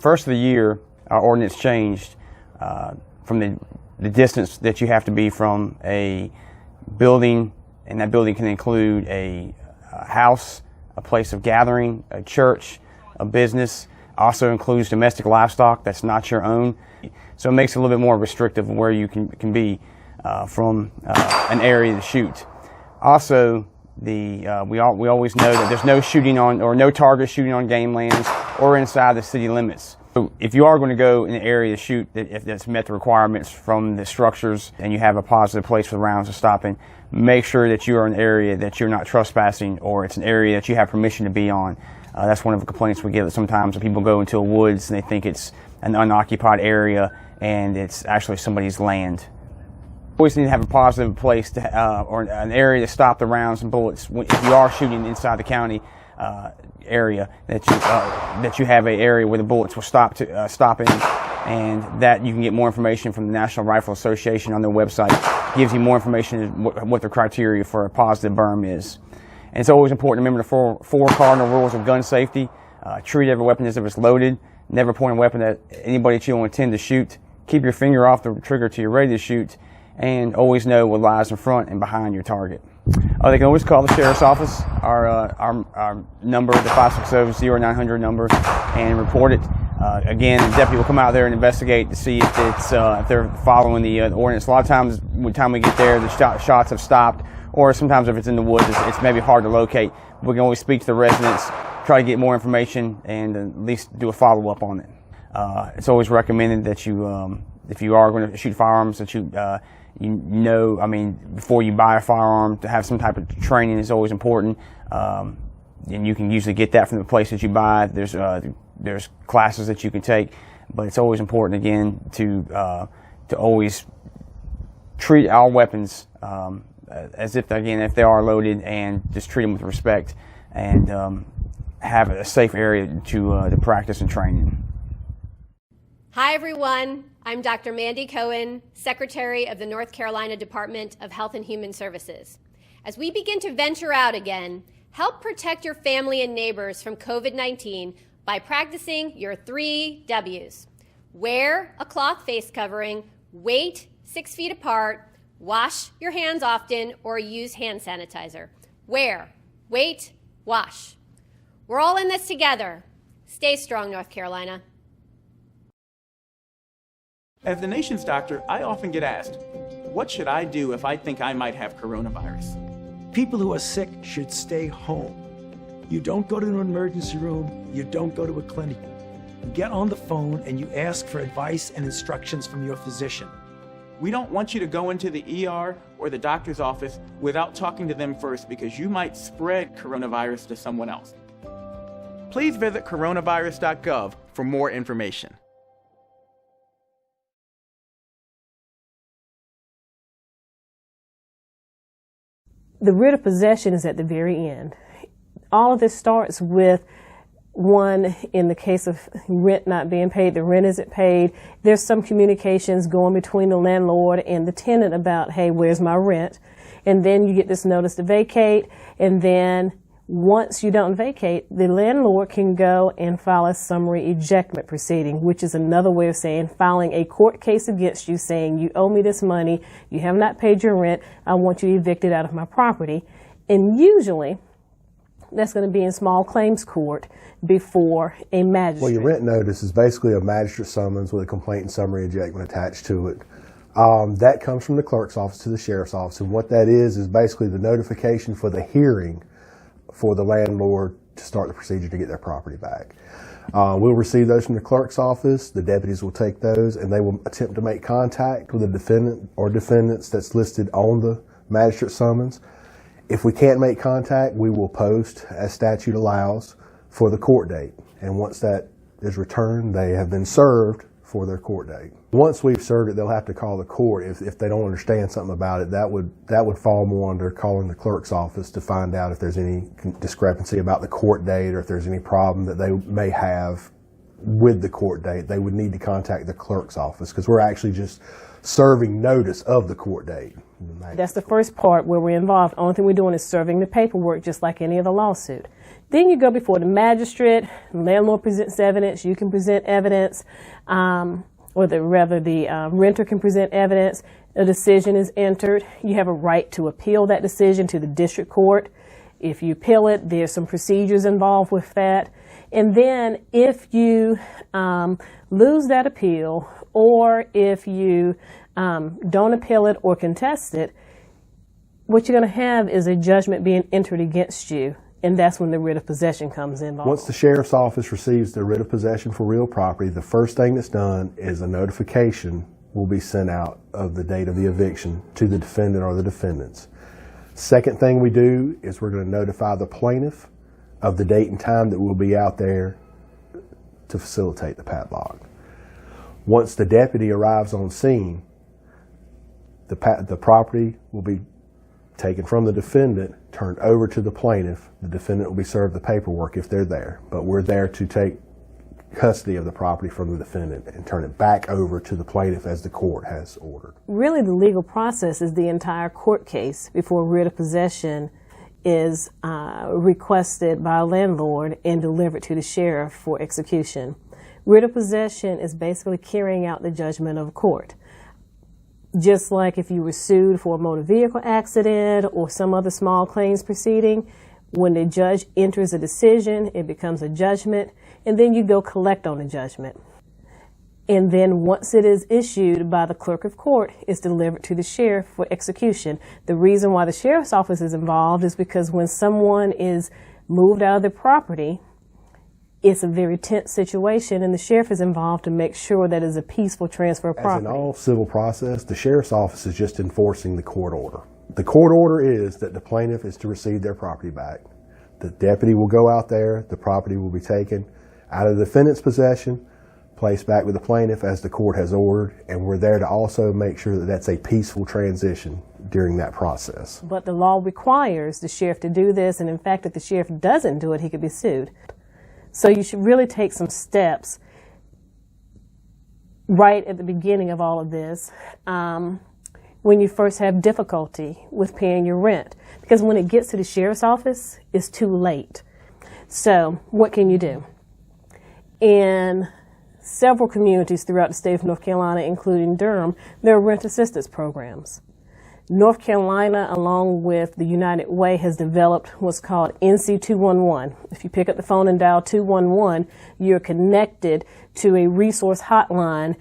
first of the year, our ordinance changed from the distance that you have to be from a building, and that building can include a house, a place of gathering, a church, a business. Also includes domestic livestock that's not your own. So it makes it a little bit more restrictive of where you can be from an area to shoot. Also, we always know that there's no shooting on, or no target shooting on game lands or inside the city limits. So if you are going to go in an area to shoot, if that's met the requirements from the structures and you have a positive place for the rounds to stop in, make sure that you are in an area that you're not trespassing, or it's an area that you have permission to be on. That's one of the complaints we get, that sometimes when people go into a woods and they think it's an unoccupied area and it's actually somebody's land. Always need to have a positive place to, or an area to stop the rounds and bullets. If you are shooting inside the county area, that you have an area where the bullets will stop in, and that you can get more information from the National Rifle Association on their website. It gives you more information what the criteria for a positive berm is. And it's always important to remember the four cardinal rules of gun safety. Treat every weapon as if it's loaded. Never point a weapon at anybody that you don't intend to shoot. Keep your finger off the trigger till you're ready to shoot. And always know what lies in front and behind your target. They can always call the Sheriff's Office, our number, the 560-0900 number, and report it. Again, the deputy will come out there and investigate to see if they're following the ordinance. A lot of times, by the time we get there, the shots have stopped, or sometimes if it's in the woods, it's maybe hard to locate. We can always speak to the residents, try to get more information, and at least do a follow-up on it. It's always recommended that you, if you are going to shoot firearms, that before you buy a firearm, to have some type of training is always important. And you can usually get that from the place that you buy. There's classes that you can take, but it's always important, again, to always treat our weapons as if they are loaded, and just treat them with respect, and have a safe area to practice and train in. Hi everyone, I'm Dr. Mandy Cohen, Secretary of the North Carolina Department of Health and Human Services. As we begin to venture out again, help protect your family and neighbors from COVID-19 by practicing your 3 W's. Wear a cloth face covering, wait 6 feet apart, wash your hands often, or use hand sanitizer. Wear, wait, wash. We're all in this together. Stay strong, North Carolina. As the nation's doctor, I often get asked, what should I do if I think I might have coronavirus? People who are sick should stay home. You don't go to an emergency room, you don't go to a clinic. You get on the phone and you ask for advice and instructions from your physician. We don't want you to go into the ER or the doctor's office without talking to them first, because you might spread coronavirus to someone else. Please visit coronavirus.gov for more information. The writ of possession is at the very end. All of this starts with, one, in the case of rent not being paid, the rent isn't paid. There's some communications going between the landlord and the tenant about, hey, where's my rent? And then you get this notice to vacate, and then once you don't vacate, the landlord can go and file a summary ejectment proceeding, which is another way of saying filing a court case against you, saying you owe me this money, you have not paid your rent, I want you evicted out of my property. And usually that's going to be in small claims court before a magistrate. Well, your rent notice is basically a magistrate summons with a complaint and summary ejectment attached to it. That comes from the clerk's office to the sheriff's office, and what that is basically the notification for the hearing for the landlord to start the procedure to get their property back. We'll receive those from the clerk's office. The deputies will take those, and they will attempt to make contact with the defendant or defendants that's listed on the magistrate summons. If we can't make contact, we will post, as statute allows, for the court date. And once that is returned, they have been served for their court date. Once we've served it, they'll have to call the court if they don't understand something about it. That would fall more under calling the clerk's office to find out if there's any discrepancy about the court date, or if there's any problem that they may have with the court date. They would need to contact the clerk's office, because we're actually just serving notice of the court date. That's the first part where we're involved. Only thing we're doing is serving the paperwork, just like any other lawsuit. Then you go before the magistrate, the landlord presents evidence, you can present evidence, or the renter can present evidence. A decision is entered. You have a right to appeal that decision to the district court. If you appeal it, there's some procedures involved with that. And then if you lose that appeal, or if you don't appeal it or contest it, what you're going to have is a judgment being entered against you. And that's when the writ of possession comes involved. Once the sheriff's office receives the writ of possession for real property, the first thing that's done is a notification will be sent out of the date of the eviction to the defendant or the defendants. Second thing we do is we're going to notify the plaintiff of the date and time that we'll be out there to facilitate the padlock. Once the deputy arrives on scene, the property will be taken from the defendant, turned over to the plaintiff. The defendant will be served the paperwork if they're there, but we're there to take custody of the property from the defendant and turn it back over to the plaintiff as the court has ordered. Really, the legal process is the entire court case before writ of possession is requested by a landlord and delivered to the sheriff for execution. Writ of possession is basically carrying out the judgment of a court. Just like if you were sued for a motor vehicle accident or some other small claims proceeding, when the judge enters a decision, it becomes a judgment, and then you go collect on the judgment. And then once it is issued by the clerk of court, it's delivered to the sheriff for execution. The reason why the sheriff's office is involved is because when someone is moved out of their property, it's a very tense situation, and the sheriff is involved to make sure that it's a peaceful transfer of property. As in all civil process, the sheriff's office is just enforcing the court order. The court order is that the plaintiff is to receive their property back. The deputy will go out there, the property will be taken out of the defendant's possession, placed back with the plaintiff as the court has ordered, and we're there to also make sure that that's a peaceful transition during that process. But the law requires the sheriff to do this, and in fact, if the sheriff doesn't do it, he could be sued. So you should really take some steps right at the beginning of all of this when you first have difficulty with paying your rent. Because when it gets to the sheriff's office, it's too late. So what can you do? In several communities throughout the state of North Carolina, including Durham, there are rent assistance programs. North Carolina, along with the United Way, has developed what's called NC 211. If you pick up the phone and dial 211, you're connected to a resource hotline,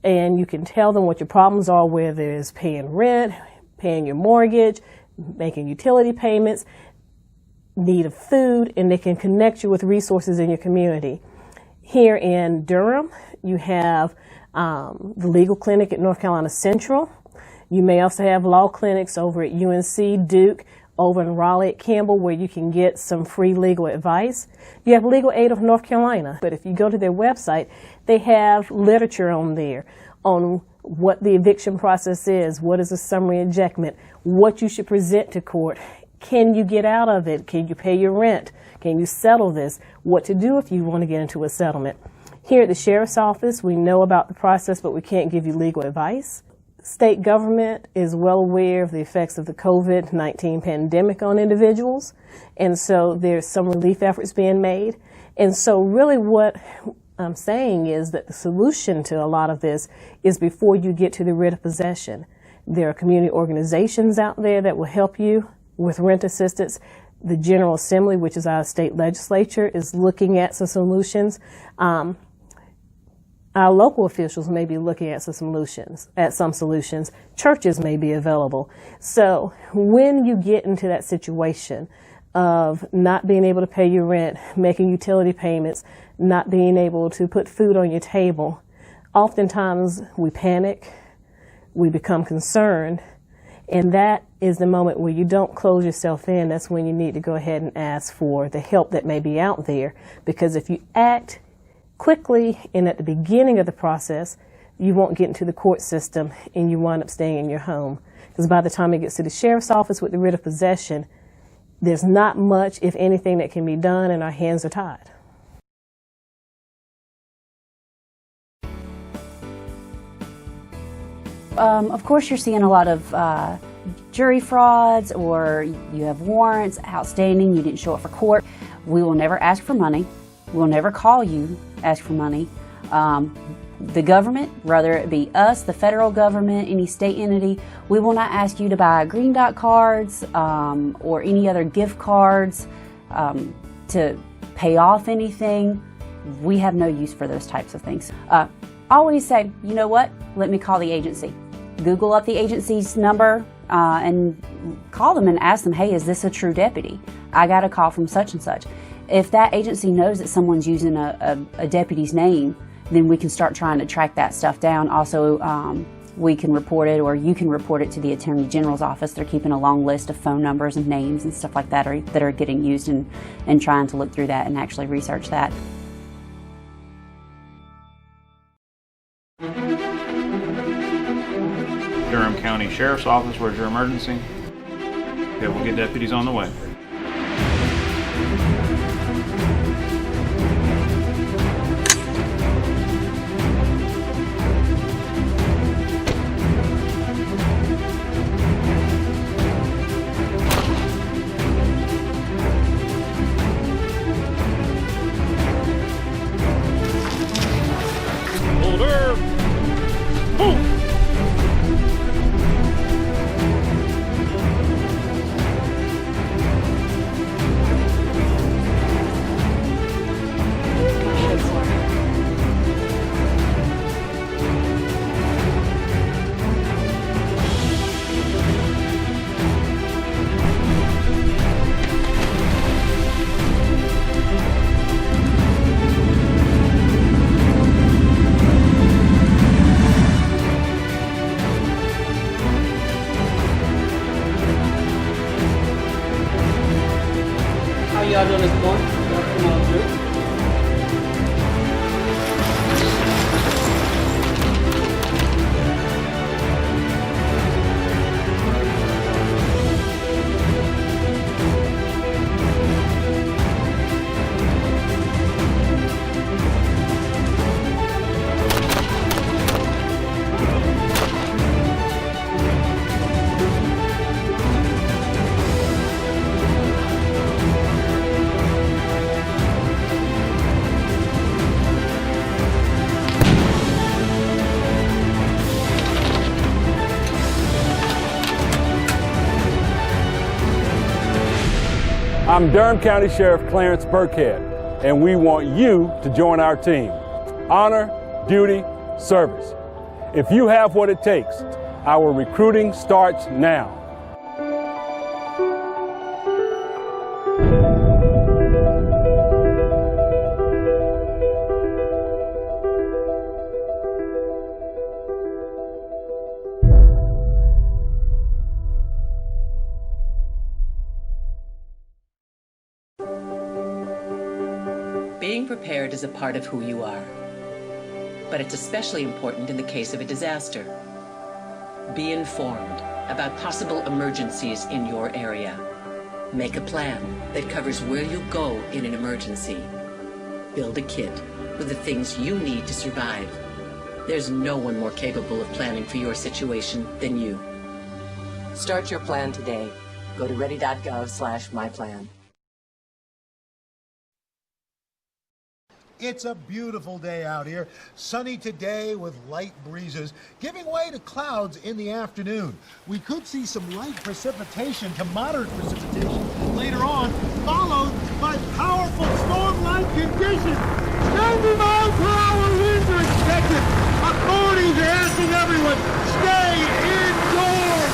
and you can tell them what your problems are, whether it's paying rent, paying your mortgage, making utility payments, need of food, and they can connect you with resources in your community. Here in Durham, you have the legal clinic at North Carolina Central. You may also have law clinics over at UNC, Duke, over in Raleigh at Campbell, where you can get some free legal advice. You have Legal Aid of North Carolina, but if you go to their website, they have literature on there on what the eviction process is, what is a summary ejectment, what you should present to court. Can you get out of it? Can you pay your rent? Can you settle this? What to do if you want to get into a settlement. Here at the Sheriff's Office, we know about the process, but we can't give you legal advice. State government is well aware of the effects of the COVID-19 pandemic on individuals, and so there's some relief efforts being made. And so really what I'm saying is that the solution to a lot of this is before you get to the writ of possession. There are community organizations out there that will help you with rent assistance. The General Assembly, which is our state legislature, is looking at some solutions. Our local officials may be looking at some solutions. Churches may be available. So when you get into that situation of not being able to pay your rent, making utility payments, not being able to put food on your table, oftentimes we panic, we become concerned, and that is the moment where you don't close yourself in. That's when you need to go ahead and ask for the help that may be out there. Because if you act quickly and at the beginning of the process, you won't get into the court system and you wind up staying in your home. Because by the time it gets to the sheriff's office with the writ of possession, there's not much, if anything, that can be done, and our hands are tied. Of course, you're seeing a lot of jury frauds, or you have warrants outstanding, you didn't show up for court. We will never ask for money. We'll never call you, ask for money. The government, whether it be us, the federal government, any state entity, we will not ask you to buy Green Dot cards or any other gift cards to pay off anything. We have no use for those types of things. Always say, you know what, let me call the agency. Google up the agency's number and call them and ask them, hey, is this a true deputy? I got a call from such and such. If that agency knows that someone's using a deputy's name, then we can start trying to track that stuff down. Also, we can report it, or you can report it to the Attorney General's office. They're keeping a long list of phone numbers and names and stuff like that that are getting used, and trying to look through that and actually research that. Durham County Sheriff's Office, where's your emergency? Okay, we'll get deputies on the way. Order! Move! How y'all doing this morning? Y'all come on through. I'm Durham County Sheriff Clarence Burkhead, and we want you to join our team. Honor, duty, service. If you have what it takes, our recruiting starts now. Being prepared is a part of who you are, but it's especially important in the case of a disaster. Be informed about possible emergencies in your area. Make a plan that covers where you go in an emergency. Build a kit with the things you need to survive. There's no one more capable of planning for your situation than you. Start your plan today. Go to ready.gov/myplan. It's a beautiful day out here. Sunny today with light breezes, giving way to clouds in the afternoon. We could see some light precipitation to moderate precipitation later on, followed by powerful storm-like conditions. 90-mile-per-hour winds are expected. Authorities are asking everyone, stay indoors.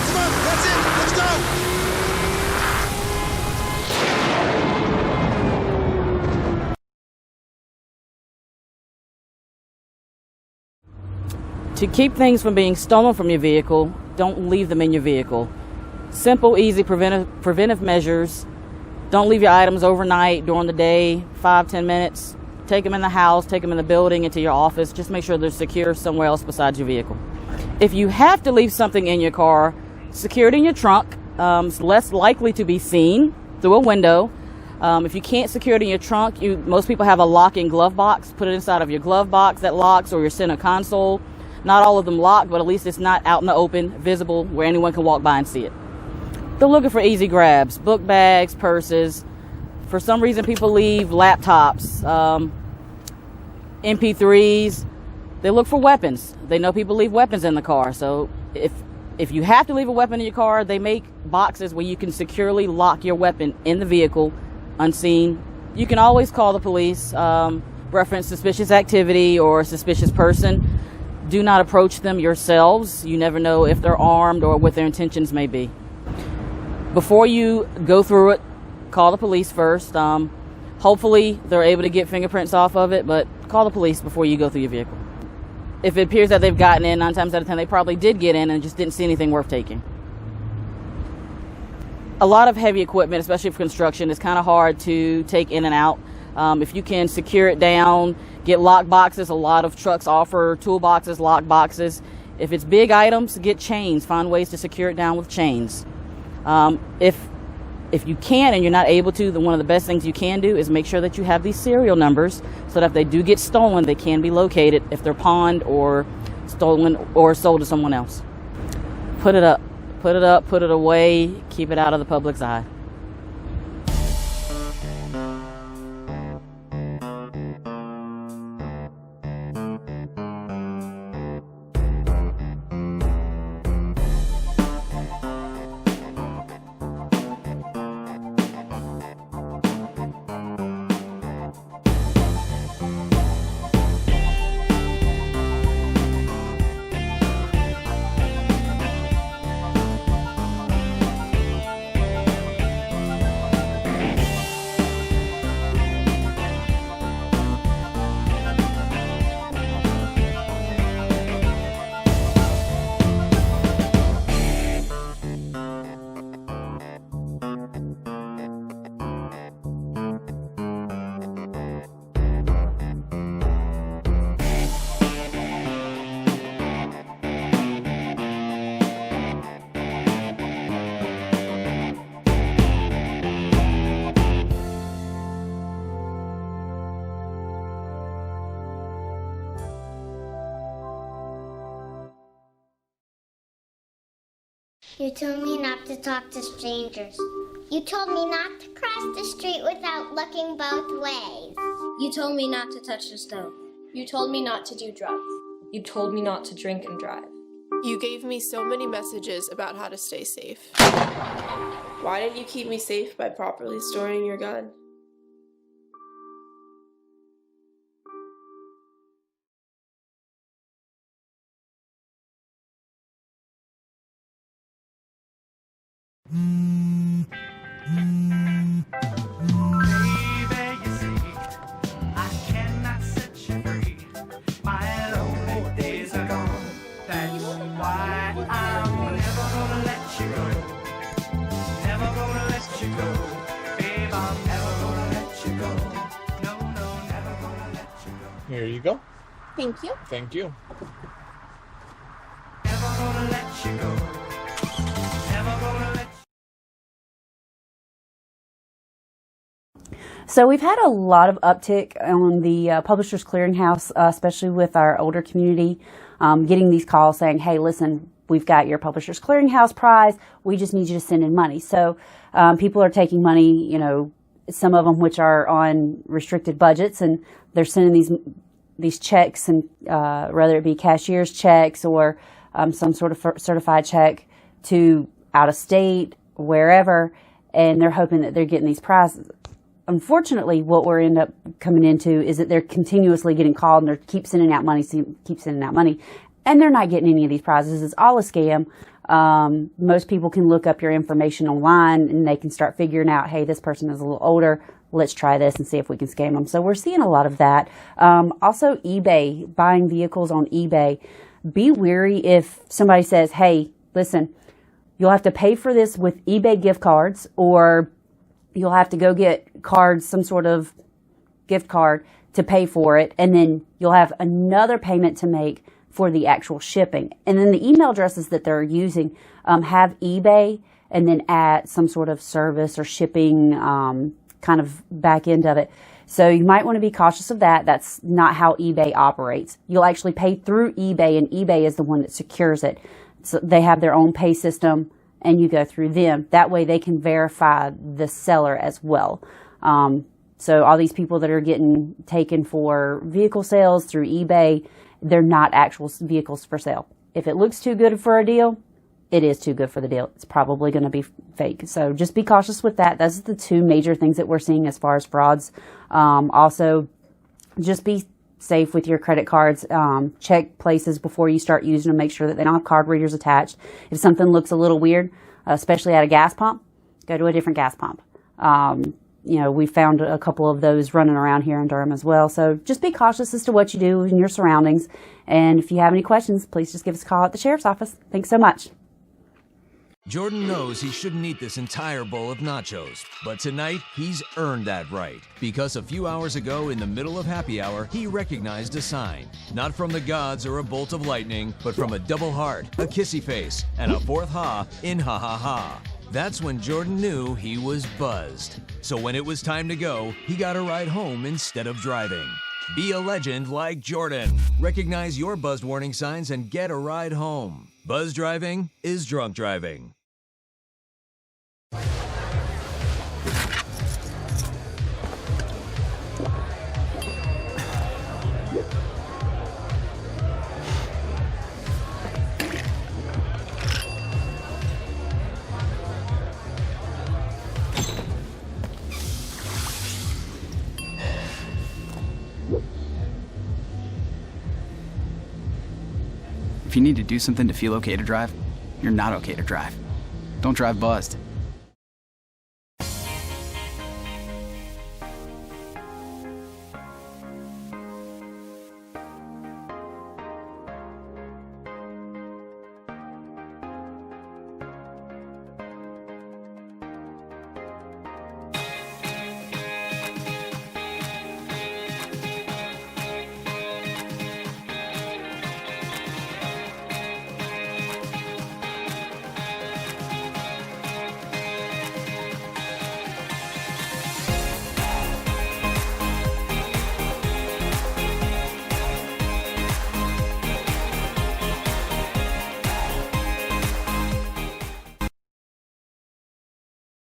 Come on, that's it. Let's go. To keep things from being stolen from your vehicle, don't leave them in your vehicle. Simple, easy preventive measures. Don't leave your items overnight, during the day, 5-10 minutes. Take them in the house, take them in the building, into your office. Just make sure they're secure somewhere else besides your vehicle. If you have to leave something in your car, secure it in your trunk. It's less likely to be seen through a window. If you can't secure it in your trunk, most people have a lock-in glove box. Put it inside of your glove box that locks, or your center console. Not all of them locked, but at least it's not out in the open, visible, where anyone can walk by and see it. They're looking for easy grabs, book bags, purses, For some reason, people leave laptops, MP3s. They look for weapons. They know people leave weapons in the car. So if you have to leave a weapon in your car, they make boxes where you can securely lock your weapon in the vehicle, unseen. You can always call the police, reference suspicious activity or a suspicious person. Do not approach them yourselves. You never know if they're armed or what their intentions may be. Before you go through it, call the police first. Hopefully they're able to get fingerprints off of it, but call the police before you go through your vehicle. If it appears that they've gotten in, 9 times out of 10, they probably did get in and just didn't see anything worth taking. A lot of heavy equipment, especially for construction, is kind of hard to take in and out. If you can secure it down, get lock boxes. A lot of trucks offer toolboxes, lock boxes. If it's big items, get chains. Find ways to secure it down with chains. If you can and you're not able to, one of the best things you can do is make sure that you have these serial numbers so that if they do get stolen, they can be located if they're pawned or stolen or sold to someone else. Put it up, put it away, keep it out of the public's eye. You told me not to talk to strangers. You told me not to cross the street without looking both ways. You told me not to touch the stove. You told me not to do drugs. You told me not to drink and drive. You gave me so many messages about how to stay safe. Why didn't you keep me safe by properly storing your gun? Here you go. Thank you. Thank you. So we've had a lot of uptick on the Publishers Clearinghouse, especially with our older community, getting these calls saying, hey, listen, we've got your Publishers Clearinghouse prize. We just need you to send in money. So people are taking money, you know, some of them which are on restricted budgets, and they're sending these checks, and whether it be cashier's checks or some sort of certified check to out of state, wherever, and they're hoping that they're getting these prizes. Unfortunately, what we're end up coming into is that they're continuously getting called and they keep sending out money, and they're not getting any of these prizes. It's all a scam. Most people can look up your information online and they can start figuring out, hey, this person is a little older. Let's try this and see if we can scam them. So we're seeing a lot of that. Also, eBay, buying vehicles on eBay. Be wary if somebody says, hey, listen, you'll have to pay for this with eBay gift cards, or you'll have to go get cards, some sort of gift card to pay for it, and then you'll have another payment to make for the actual shipping. And then the email addresses that they're using have eBay and then add some sort of service or shipping kind of back end of it. So you might want to be cautious of that. That's not how eBay operates. You'll actually pay through eBay, and eBay is the one that secures it. So they have their own pay system, and you go through them. That way they can verify the seller as well. So all these people that are getting taken for vehicle sales through eBay, they're not actual vehicles for sale. If it looks too good for a deal, it is too good for the deal. It's probably going to be fake. So just be cautious with that. Those are the two major things that we're seeing as far as frauds. Also, just be safe with your credit cards. Check places before you start using them. Make sure that they don't have card readers attached. If something looks a little weird, especially at a gas pump, go to a different gas pump. We found a couple of those running around here in Durham as well. So just be cautious as to what you do in your surroundings. And if you have any questions, please just give us a call at the sheriff's office. Thanks so much. Jordan knows he shouldn't eat this entire bowl of nachos, but tonight he's earned that right. Because a few hours ago in the middle of happy hour, he recognized a sign. Not from the gods or a bolt of lightning, but from a double heart, a kissy face, and a fourth ha in ha ha ha. That's when Jordan knew he was buzzed. So when it was time to go, he got a ride home instead of driving. Be a legend like Jordan. Recognize your buzzed warning signs and get a ride home. Buzz driving is drunk driving. If you need to do something to feel okay to drive, you're not okay to drive. Don't drive buzzed.